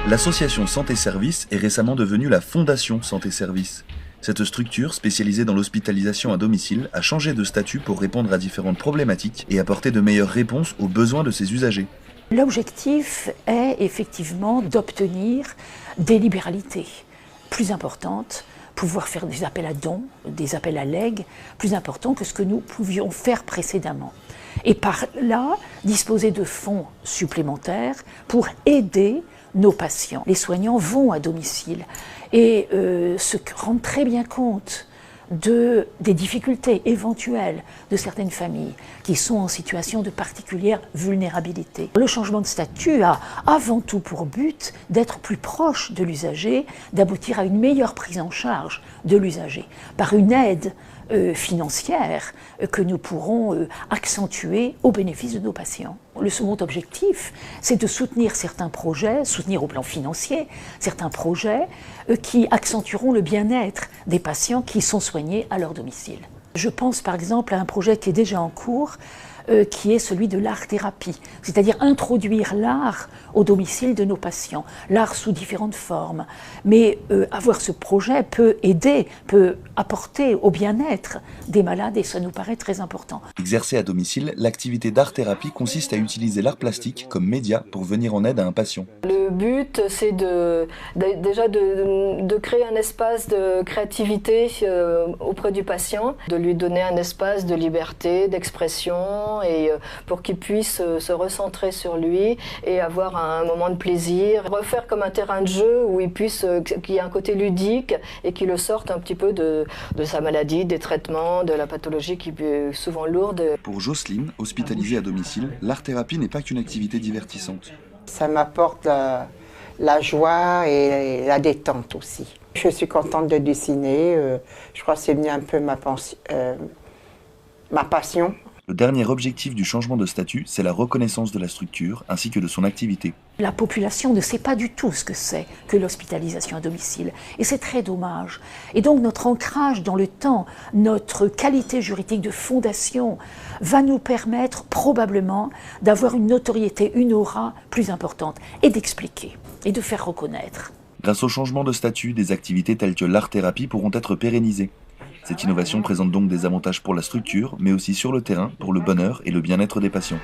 L'association Santé Service est récemment devenue la Fondation Santé Service. Cette structure, spécialisée dans l'hospitalisation à domicile, a changé de statut pour répondre à différentes problématiques et apporter de meilleures réponses aux besoins de ses usagers. L'objectif est effectivement d'obtenir des libéralités plus importantes, pouvoir faire des appels à dons, des appels à legs, plus importants que ce que nous pouvions faire précédemment. Et par là, disposer de fonds supplémentaires pour aider nos patients. Les soignants vont à domicile et se rendent très bien compte des difficultés éventuelles de certaines familles qui sont en situation de particulière vulnérabilité. Le changement de statut a avant tout pour but d'être plus proche de l'usager, d'aboutir à une meilleure prise en charge de l'usager par une aide financière que nous pourrons accentuer au bénéfice de nos patients. Le second objectif, c'est de soutenir certains projets, soutenir au plan financier, certains projets qui accentueront le bien-être des patients qui sont soignés à leur domicile. Je pense par exemple à un projet qui est déjà en cours, qui est celui de l'art-thérapie, c'est-à-dire introduire l'art au domicile de nos patients, l'art sous différentes formes. Mais avoir ce projet peut aider, peut apporter au bien-être des malades et ça nous paraît très important. Exercée à domicile, l'activité d'art-thérapie consiste à utiliser l'art plastique comme média pour venir en aide à un patient. Le but, c'est déjà de créer un espace de créativité auprès du patient, de lui donner un espace de liberté, d'expression, et pour qu'il puisse se recentrer sur lui et avoir un moment de plaisir, refaire comme un terrain de jeu où qu'il y ait un côté ludique et qu'il le sorte un petit peu de sa maladie, des traitements, de la pathologie qui est souvent lourde. Pour Jocelyne, hospitalisée à domicile, l'art-thérapie n'est pas qu'une activité divertissante. Ça m'apporte la joie et la détente aussi. Je suis contente de dessiner, je crois que c'est devenu un peu ma passion. Le dernier objectif du changement de statut, c'est la reconnaissance de la structure ainsi que de son activité. La population ne sait pas du tout ce que c'est que l'hospitalisation à domicile et c'est très dommage. Et donc notre ancrage dans le temps, notre qualité juridique de fondation va nous permettre probablement d'avoir une notoriété, une aura plus importante et d'expliquer et de faire reconnaître. Grâce au changement de statut, des activités telles que l'art-thérapie pourront être pérennisées. Cette innovation présente donc des avantages pour la structure, mais aussi sur le terrain pour le bonheur et le bien-être des patients.